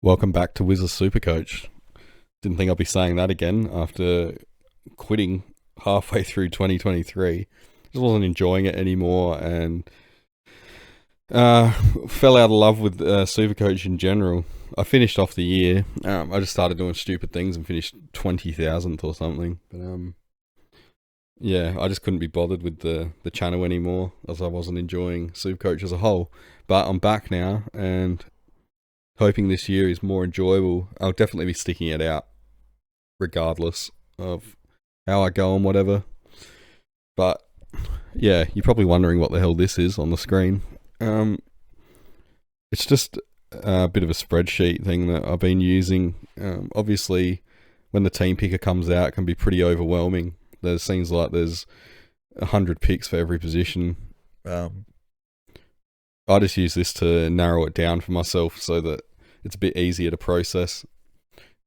Welcome back to Wiz's Supercoach. Didn't think I'd be saying that again after quitting halfway through 2023. Just wasn't enjoying it anymore and fell out of love with Supercoach in general. I finished off the year. I just started doing stupid things and finished 20,000th or something. But yeah, I just couldn't be bothered with the channel anymore as I wasn't enjoying Supercoach as a whole. But I'm back now and hoping this year is more enjoyable. I'll definitely be sticking it out regardless of how I go and whatever. But yeah, you're probably wondering what the hell this is on the screen. It's just a bit of a spreadsheet thing that I've been using. Obviously, when the team picker comes out, it can be pretty overwhelming. There seems like there's 100 picks for every position. I just use this to narrow it down for myself so that it's a bit easier to process.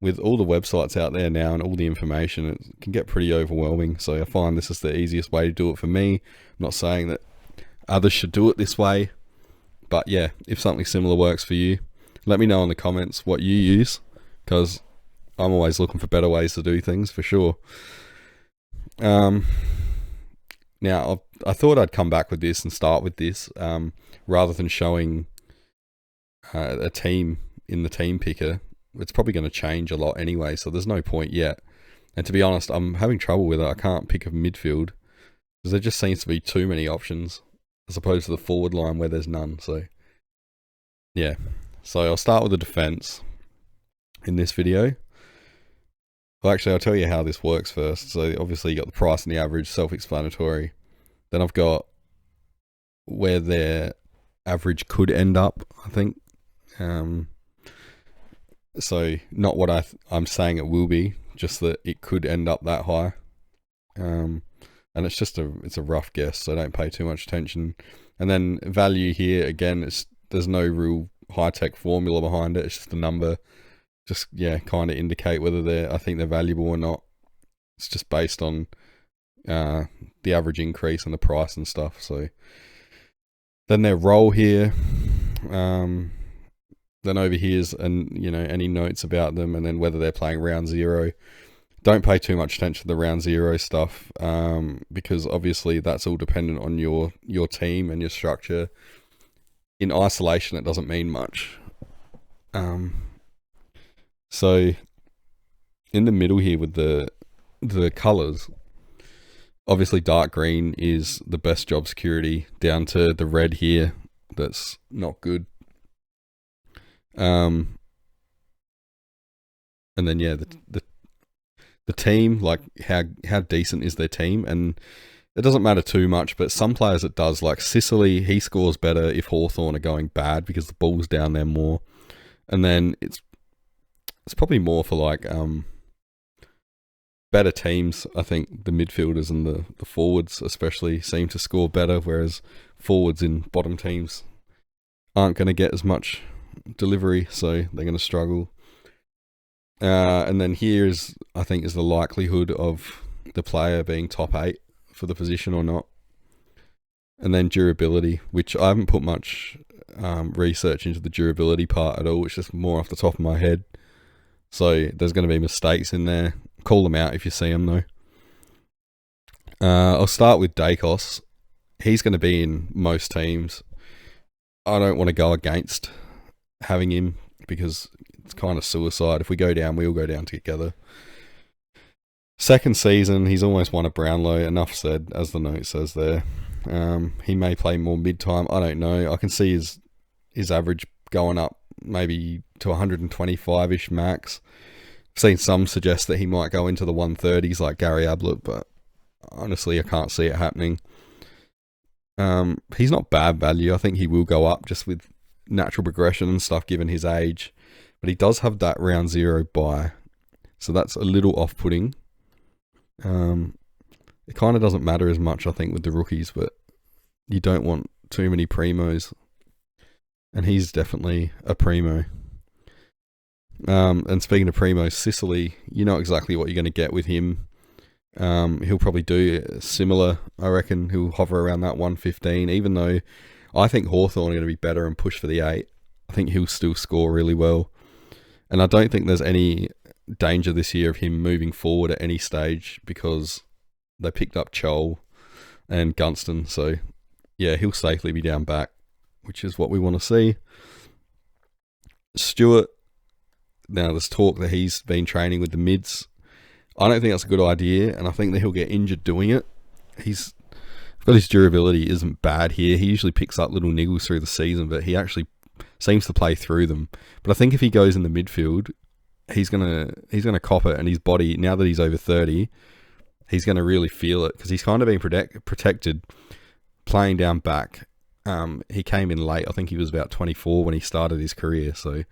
With all the websites out there now and all the information, it can get pretty overwhelming. So I find this is the easiest way to do it for me. I'm not saying that others should do it this way, but yeah, if something similar works for you, let me know in the comments what you use, because I'm always looking for better ways to do things for sure. Now, I thought I'd come back with this and start with this, rather than showing a team in the team picker. It's probably going to change a lot anyway, so there's no point yet. And to be honest, I'm having trouble with it. I can't pick a midfield because there just seems to be too many options as opposed to the forward line where there's none. So yeah, so I'll start with the defense in this video. Well, actually, I'll tell you how this works first. So obviously you got the price and the average, self-explanatory. Then I've got where their average could end up, I think. So not what I'm saying it will be, just that it could end up that high. And it's just it's a rough guess, so don't pay too much attention. And then value here, again, there's no real high-tech formula behind it. It's just a number. Just, yeah, kind of indicate whether I think they're valuable or not. It's just based on the average increase and the price and stuff. So then their role here, then over here's any notes about them, and then whether they're playing round zero. Don't pay too much attention to the round zero stuff, because obviously that's all dependent on your team and your structure. In isolation, it doesn't mean much. So in the middle here with the colours, obviously dark green is the best job security, down to the red here that's not good. And then yeah, the team, like how decent is their team, and it doesn't matter too much, but some players it does. Like Sicily, he scores better if Hawthorn are going bad because the ball's down there more. And then it's probably more for like better teams. I think the midfielders and the forwards especially seem to score better, whereas forwards in bottom teams aren't going to get as much delivery, so they're going to struggle. And then here is, I think, is the likelihood of the player being top 8 for the position or not. And then durability, which I haven't put much research into the durability part at all. It's just more off the top of my head. So there's going to be mistakes in there. Call them out if you see them though. I'll start with Dacos. He's going to be in most teams. I don't want to go against having him because it's kind of suicide. If we go down, we all go down together. Second season, he's almost won a Brownlow. Enough said, as the note says there. He may play more mid-time. I don't know. I can see his average going up maybe to 125-ish max. I've seen some suggest that he might go into the 130s like Gary Ablett, but honestly, I can't see it happening. He's not bad value. I think he will go up just with natural progression and stuff given his age, but he does have that round zero bye, so that's a little off-putting. It kind of doesn't matter as much, I think, with the rookies, but you don't want too many primos, and he's definitely a primo. And speaking of primos, Sicily, you know exactly what you're going to get with him. He'll probably do similar. I reckon he'll hover around that 115, even though I think Hawthorn are going to be better and push for the 8. I think he'll still score really well. And I don't think there's any danger this year of him moving forward at any stage because they picked up Chol and Gunston. So, yeah, he'll safely be down back, which is what we want to see. Stewart, now there's talk that he's been training with the mids. I don't think that's a good idea, and I think that he'll get injured doing it. He's got his durability isn't bad here. He usually picks up little niggles through the season, but he actually seems to play through them. But I think if he goes in the midfield, he's gonna cop it, and his body, now that he's over 30, he's gonna really feel it because he's kind of been protected playing down back. He came in late. I think he was about 24 when he started his career. So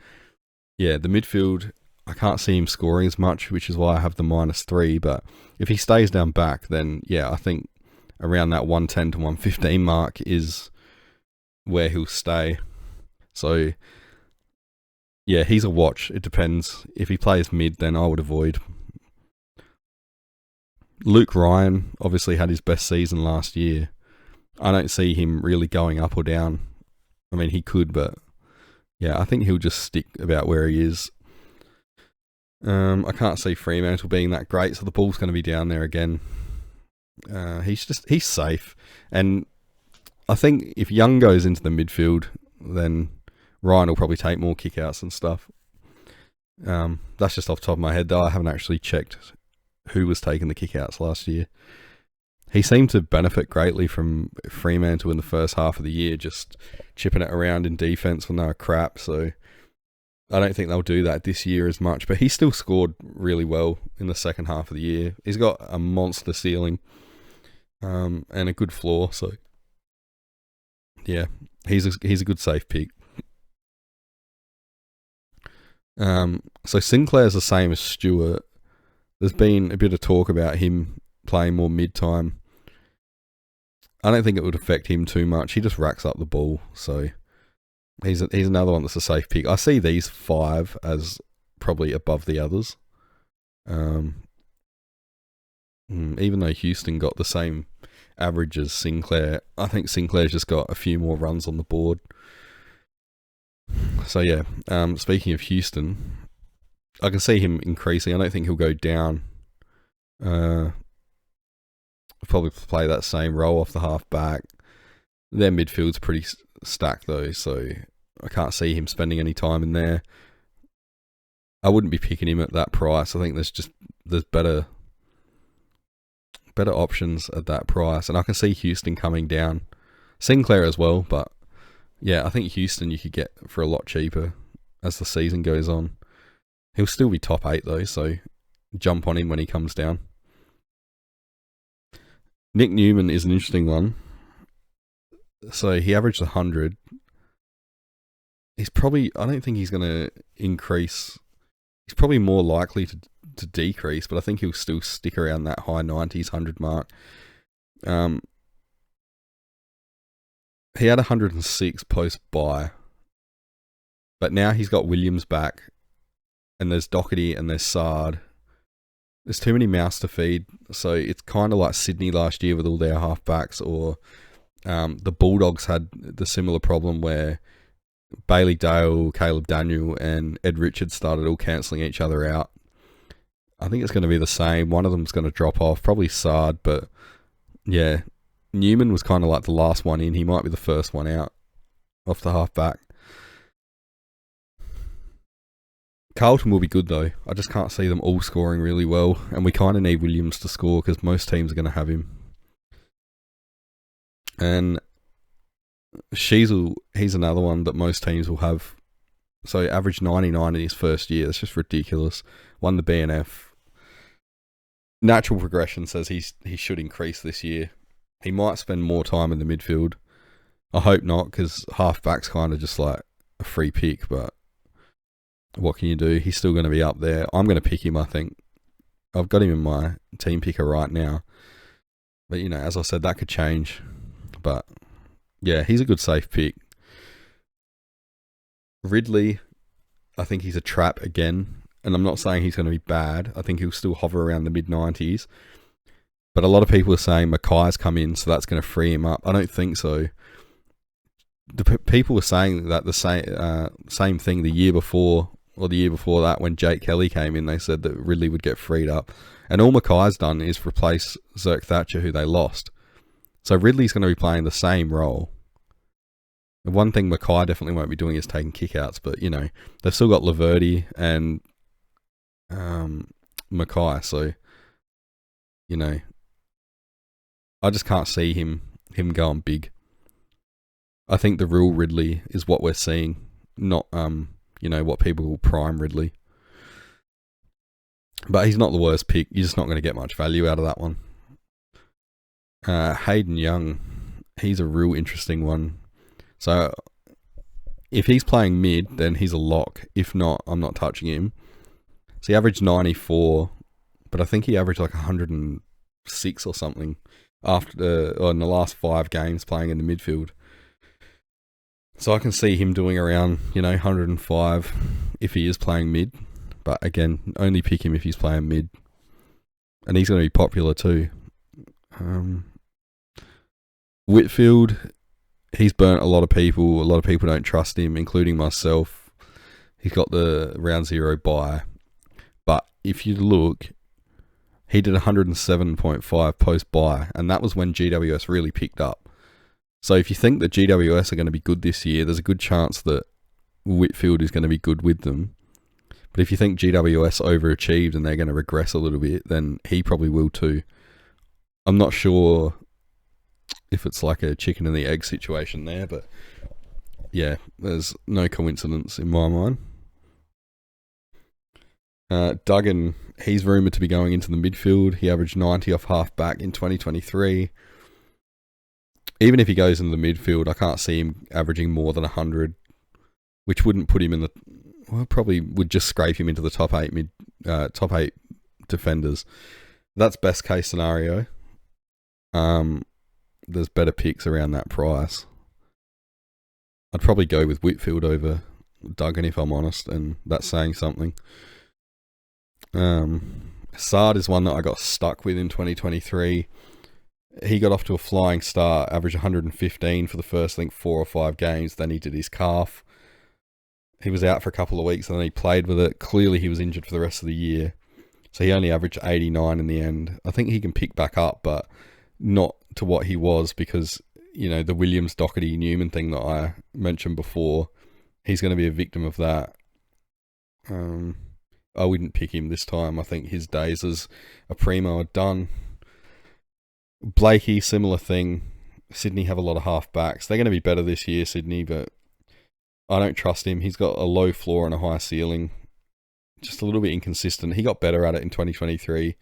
yeah, the midfield, I can't see him scoring as much, which is why I have the -3. But if he stays down back, then yeah, I think around that 110 to 115 mark is where he'll stay. So yeah, he's a watch. It depends. If he plays mid, then I would avoid. Luke Ryan obviously had his best season last year. I don't see him really going up or down. I mean, he could, but yeah, I think he'll just stick about where he is. I can't see Fremantle being that great, so the ball's going to be down there again. He's safe. And I think if Young goes into the midfield, then Ryan will probably take more kickouts and stuff. That's just off the top of my head, though. I haven't actually checked who was taking the kickouts last year. He seemed to benefit greatly from Fremantle in the first half of the year, just chipping it around in defence when they were crap. So I don't think they'll do that this year as much. But he still scored really well in the second half of the year. He's got a monster ceiling and a good floor. So yeah, he's a good safe pick. So Sinclair's the same as Stewart. There's been a bit of talk about him playing more mid-time. I don't think it would affect him too much. He just racks up the ball, so he's another one that's a safe pick. I see these 5 as probably above the others. Even though Houston got the same average as Sinclair, I think Sinclair's just got a few more runs on the board. So yeah, speaking of Houston, I can see him increasing. I don't think he'll go down. Probably play that same role off the half back. Their midfield's pretty stacked though, so I can't see him spending any time in there. I wouldn't be picking him at that price. I think there's better options at that price, and I can see Houston coming down. Sinclair as well, but yeah, I think Houston you could get for a lot cheaper as the season goes on. He'll still be top 8 though, so jump on him when he comes down. Nick Newman is an interesting one. So he averaged 100. I don't think he's going to increase. He's probably more likely to decrease, but I think he'll still stick around that high 90s, 100 mark. He had 106 post-bye, but now he's got Williams back, and there's Doherty and there's Sard. There's too many mouths to feed, so it's kind of like Sydney last year with all their halfbacks, or the Bulldogs had the similar problem where Bailey Dale, Caleb Daniel, and Ed Richards started all cancelling each other out. I think it's going to be the same. One of them's going to drop off, probably Sard, but yeah, Newman was kind of like the last one in. He might be the first one out off the halfback. Carlton will be good though. I just can't see them all scoring really well, and we kind of need Williams to score because most teams are going to have him. And Sheasel, he's another one that most teams will have. So averaged 99 in his first year. That's just ridiculous. Won the BNF. Natural progression says he should increase this year. He might spend more time in the midfield. I hope not, because halfback's kind of just like a free pick, but what can you do? He's still going to be up there. I'm going to pick him, I think. I've got him in my team picker right now. But, you know, as I said, that could change. But, yeah, he's a good safe pick. Ridley, I think he's a trap again. And I'm not saying he's going to be bad. I think he'll still hover around the mid-90s. But a lot of people are saying Mackay's come in, so that's going to free him up. I don't think so. The people were saying that the same thing the year before or the year before that when Jake Kelly came in, they said that Ridley would get freed up. And all Mackay's done is replace Zerk Thatcher, who they lost. So Ridley's going to be playing the same role. The one thing Mackay definitely won't be doing is taking kickouts, but, you know, they've still got Laverty and Mackay, so, you know, I just can't see him going big. I think the real Ridley is what we're seeing, not, you know, what people will prime Ridley. But he's not the worst pick. You're just not going to get much value out of that one. Hayden Young, he's a real interesting one. So if he's playing mid, then he's a lock. If not, I'm not touching him. So he averaged 94, but I think he averaged like 106 or something in the last 5 games playing in the midfield. So I can see him doing around, you know, 105 if he is playing mid. But again, only pick him if he's playing mid. And he's going to be popular too. Whitfield, he's burnt a lot of people. A lot of people don't trust him, including myself. He's got the round 0 bye. But if you look, he did 107.5 post bye. And that was when GWS really picked up. So if you think that GWS are going to be good this year, there's a good chance that Whitfield is going to be good with them. But if you think GWS overachieved and they're going to regress a little bit, then he probably will too. I'm not sure if it's like a chicken and the egg situation there, but yeah, there's no coincidence in my mind. Duggan, he's rumoured to be going into the midfield. He averaged 90 off half back in 2023. Even if he goes into the midfield, I can't see him averaging more than 100, which wouldn't put him in the... Well, probably would just scrape him into the top 8 defenders. That's best case scenario. There's better picks around that price. I'd probably go with Whitfield over Duggan if I'm honest, and that's saying something. Sard is one that I got stuck with in 2023. He got off to a flying start, averaged 115 for the first, I think, 4 or 5 games. Then he did his calf. He was out for a couple of weeks and then he played with it. Clearly he was injured for the rest of the year. So he only averaged 89 in the end. I think he can pick back up, but not to what he was because, you know, the Williams, Doherty, Newman thing that I mentioned before, he's going to be a victim of that. I wouldn't pick him this time. I think his days as a primo are done. Blakey, similar thing. Sydney have a lot of half-backs. They're going to be better this year, Sydney, but I don't trust him. He's got a low floor and a high ceiling. Just a little bit inconsistent. He got better at it in 2023,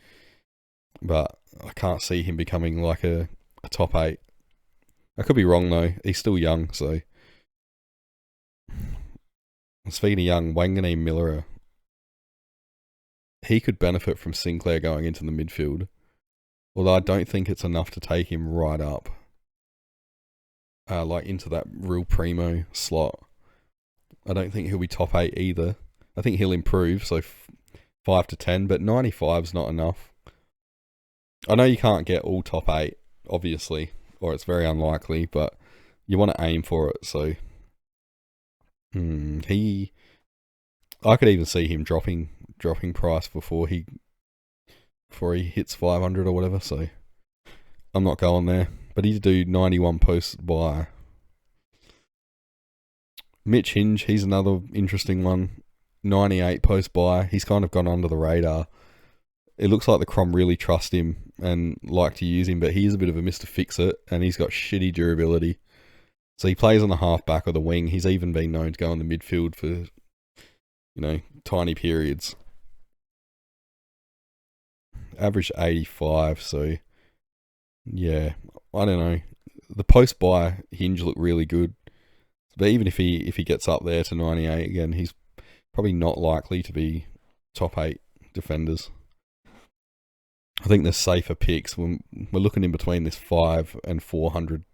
but I can't see him becoming like a top 8. I could be wrong though. He's still young, so. Speaking of young, Wanganeen Miller, he could benefit from Sinclair going into the midfield. Although I don't think it's enough to take him right up. Like into that real primo slot. I don't think he'll be top 8 either. I think he'll improve, so 5 to 10, but 95's not enough. I know you can't get all top 8, obviously, or it's very unlikely, but you want to aim for it, so... I could even see him dropping price before he hits 500 or whatever, so I'm not going there. But he'd do 91 posts by. Mitch Hinge, he's another interesting one. 98 post buy. He's kind of gone under the radar. It looks like the Crom really trust him and like to use him, but he is a bit of a Mr. Fix-It, and he's got shitty durability. So he plays on the half-back or the wing. He's even been known to go in the midfield for, you know, tiny periods. Average 85, so yeah, I don't know. The post buy Hinge looked really good, but even if he gets up there to 98 again, he's probably not likely to be top 8 defenders. I think there's safer picks when we're looking in between this 5 and 400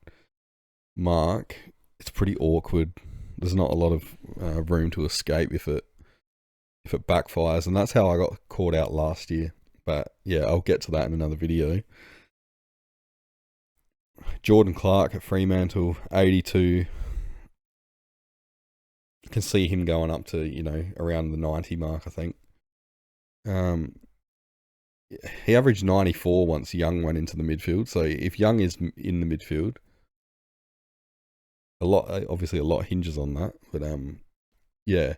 mark. It's pretty awkward. There's not a lot of room to escape if it backfires, and that's how I got caught out last year. But yeah, I'll get to that in another video. Jordan Clark at Fremantle, 82. You can see him going up to, around the 90 mark, I think. Um, he averaged 94 once Young went into the midfield. So if Young is in the midfield, obviously a lot hinges on that. But yeah,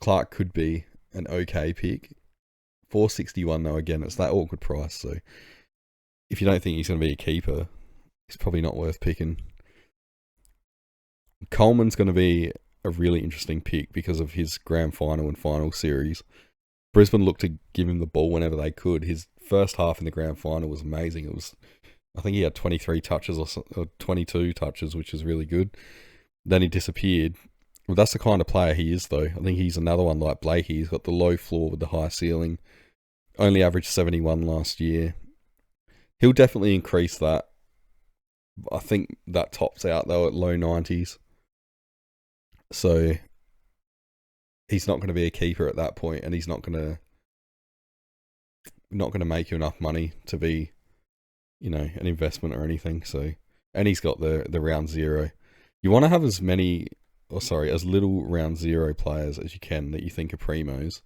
Clark could be an okay pick. 461 though, again, it's that awkward price. So if you don't think he's going to be a keeper, it's probably not worth picking. Coleman's going to be a really interesting pick because of his grand final and final series. Brisbane looked to give him the ball whenever they could. His first half in the grand final was amazing. I think he had 23 touches or 22 touches, which is really good. Then he disappeared. Well, that's the kind of player he is, though. I think he's another one like Blakey. He's got the low floor with the high ceiling. Only averaged 71 last year. He'll definitely increase that. I think that tops out, though, at low 90s. So he's not going to be a keeper at that point, and he's not going to make you enough money to be, an investment or anything. So, and he's got the round zero. You want to have as little round zero players as you can that you think are primos.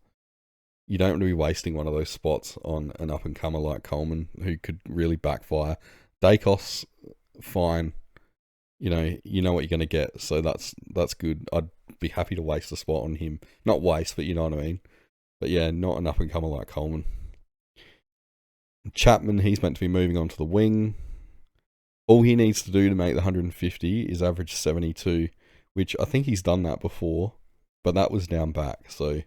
You don't want to be wasting one of those spots on an up and comer like Coleman, who could really backfire. Dacos, fine. You know what you're going to get, so that's good. I'd be happy to waste a spot on him. Not waste, but you know what I mean. But yeah, not an up and comer like Coleman. Chapman, he's meant to be moving on to the wing. All he needs to do to make the 150 is average 72, which I think he's done that before, but that was down back. So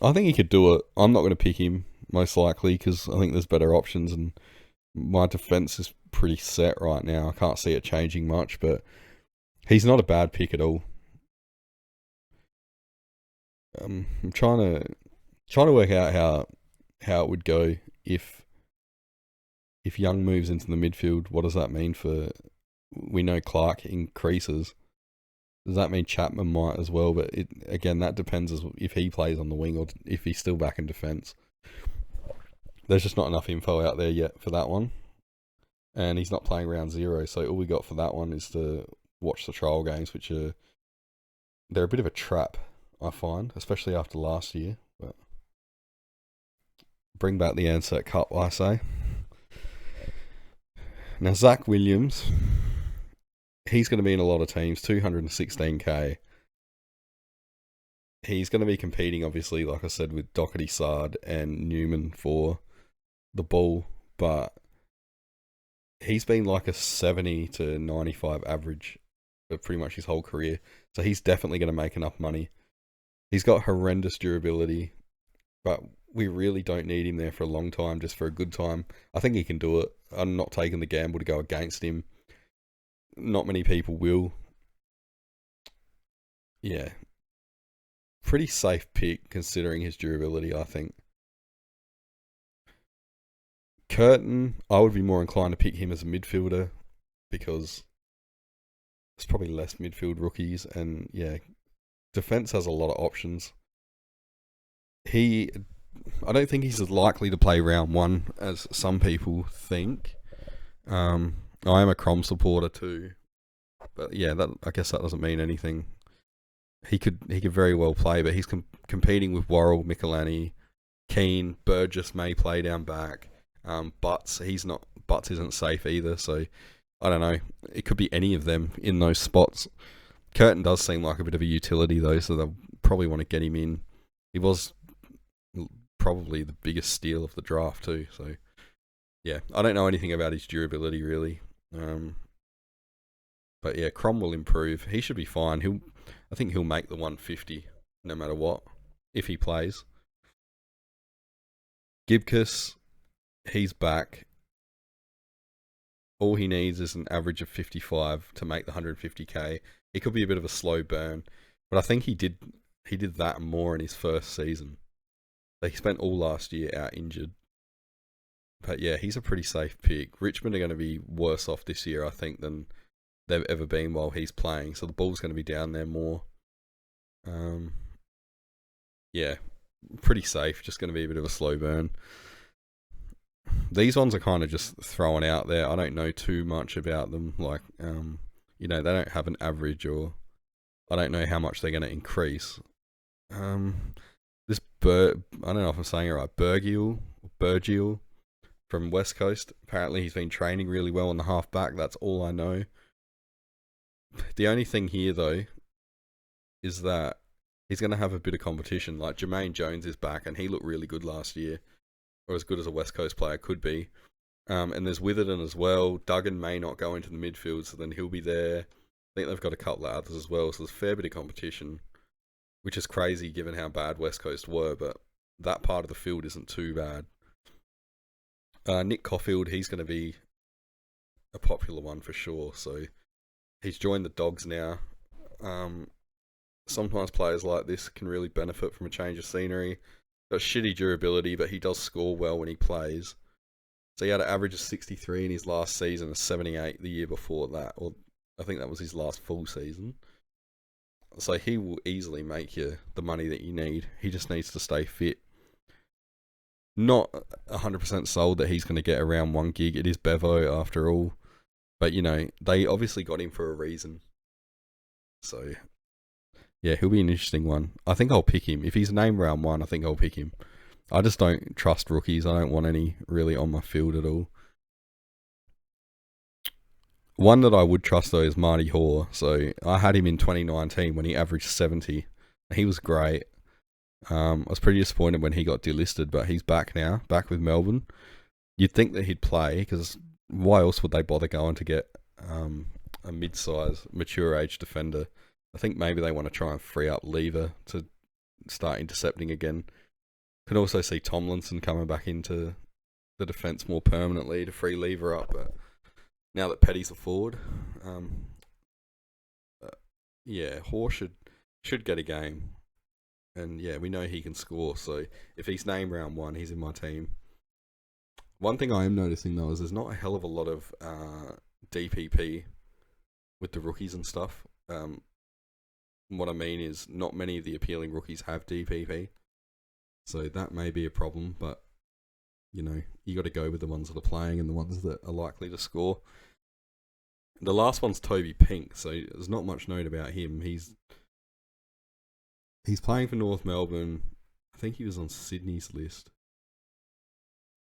I think he could do it. I'm not going to pick him, most likely, because I think there's better options, and my defense is pretty set right now. I can't see it changing much, but he's not a bad pick at all. I'm trying to work out how it would go if Young moves into the midfield. What does that mean for? We know Clark increases. Does that mean Chapman might as well? But again, that depends if he plays on the wing or if he's still back in defence. There's just not enough info out there yet for that one. And he's not playing round zero, so all we got for that one is to watch the trial games, which they're a bit of a trap, I find, especially after last year. But bring back the Ansett Cup, I say. Now, Zach Williams, he's going to be in a lot of teams, 216k. He's going to be competing, obviously, like I said, with Doherty, Sard and Newman for the ball, but he's been like a 70 to 95 average for pretty much his whole career. So he's definitely going to make enough money. He's got horrendous durability, but we really don't need him there for a long time, just for a good time. I think he can do it. I'm not taking the gamble to go against him. Not many people will. Yeah. Pretty safe pick considering his durability, I think. Curtin, I would be more inclined to pick him as a midfielder because there's probably less midfield rookies, and yeah, defense has a lot of options. I don't think he's as likely to play round one as some people think. I am a Crom supporter too, but yeah, I guess that doesn't mean anything. He could very well play, but he's competing with Worrell, Michelani, Keane, Burgess may play down back. Butts isn't safe either, so I don't know. It could be any of them in those spots. Curtin does seem like a bit of a utility though, so they'll probably want to get him in. He was probably the biggest steal of the draft too, so yeah, I don't know anything about his durability really. But yeah, Crom will improve. He should be fine. I think he'll make the 150 no matter what if he plays. Gibcus, he's back. All he needs is an average of 55 to make the 150k. It could be a bit of a slow burn, but I think he did that more in his first season. Like he spent all last year out injured. But yeah, he's a pretty safe pick. Richmond are going to be worse off this year, I think, than they've ever been while he's playing. So the ball's going to be down there more. Yeah, pretty safe. Just going to be a bit of a slow burn. These ones are kind of just thrown out there. I don't know too much about them. Like, they don't have an average or I don't know how much they're going to increase. This I don't know if I'm saying it right, Burgiel from West Coast. Apparently he's been training really well on the half back. That's all I know. The only thing here though is that he's going to have a bit of competition. Like Jermaine Jones is back and he looked really good last year, or as good as a West Coast player could be. And there's Witherden as well. Duggan may not go into the midfield, so then he'll be there. I think they've got a couple of others as well, so there's a fair bit of competition, which is crazy given how bad West Coast were, but that part of the field isn't too bad. Nick Caulfield, he's going to be a popular one for sure, so he's joined the Dogs now. Sometimes players like this can really benefit from a change of scenery. Got shitty durability, but he does score well when he plays. So he had an average of 63 in his last season, and 78 the year before that, or I think that was his last full season. So he will easily make you the money that you need. He just needs to stay fit. Not 100% sold that he's going to get around 1 gig. It is Bevo after all. But, you know, they obviously got him for a reason. So, yeah, he'll be an interesting one. I think I'll pick him. If he's named round 1, I think I'll pick him. I just don't trust rookies. I don't want any really on my field at all. One that I would trust though is Marty Hoare. So I had him in 2019 when he averaged 70. He was great. I was pretty disappointed when he got delisted, but he's back now, back with Melbourne. You'd think that he'd play, because why else would they bother going to get a mid-size, mature-age defender? I think maybe they want to try and free up Lever to start intercepting again. Can also see Tomlinson coming back into the defence more permanently to free Lever up, but now that Petty's a forward, yeah, Hoare should get a game. And yeah, we know he can score, so if he's named round 1, he's in my team. One thing I am noticing though is there's not a hell of a lot of DPP with the rookies and stuff. What I mean is not many of the appealing rookies have DPP. So that may be a problem, but you know, you got to go with the ones that are playing and the ones that are likely to score. The last one's Toby Pink, so there's not much known about him. He's playing for North Melbourne. I think he was on Sydney's list.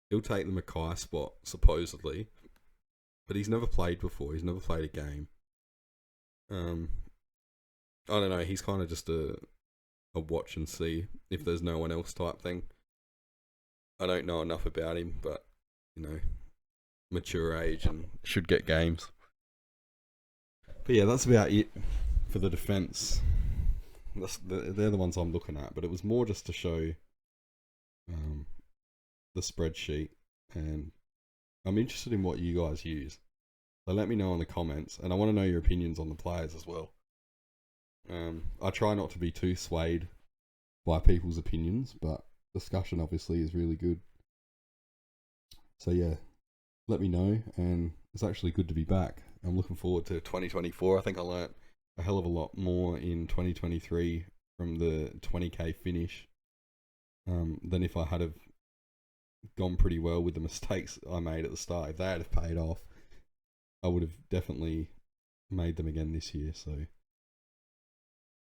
He'll take the Mackay spot, supposedly. But he's never played before. He's never played a game. I don't know. He's kind of just a watch and see if there's no one else type thing. I don't know enough about him, but, you know, mature age and should get games. But yeah, that's about it for the defence. They're the ones I'm looking at, but it was more just to show the spreadsheet, and I'm interested in what you guys use. So let me know in the comments, and I want to know your opinions on the players as well. I try not to be too swayed by people's opinions, but discussion obviously is really good. So yeah, let me know, and it's actually good to be back. I'm looking forward to 2024. I think I learnt a hell of a lot more in 2023 from the 20k finish than if I had have gone pretty well with the mistakes I made at the start. If they had have paid off, I would have definitely made them again this year. So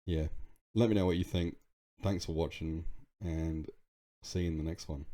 yeah, let me know what you think. Thanks for watching, and see you in the next one.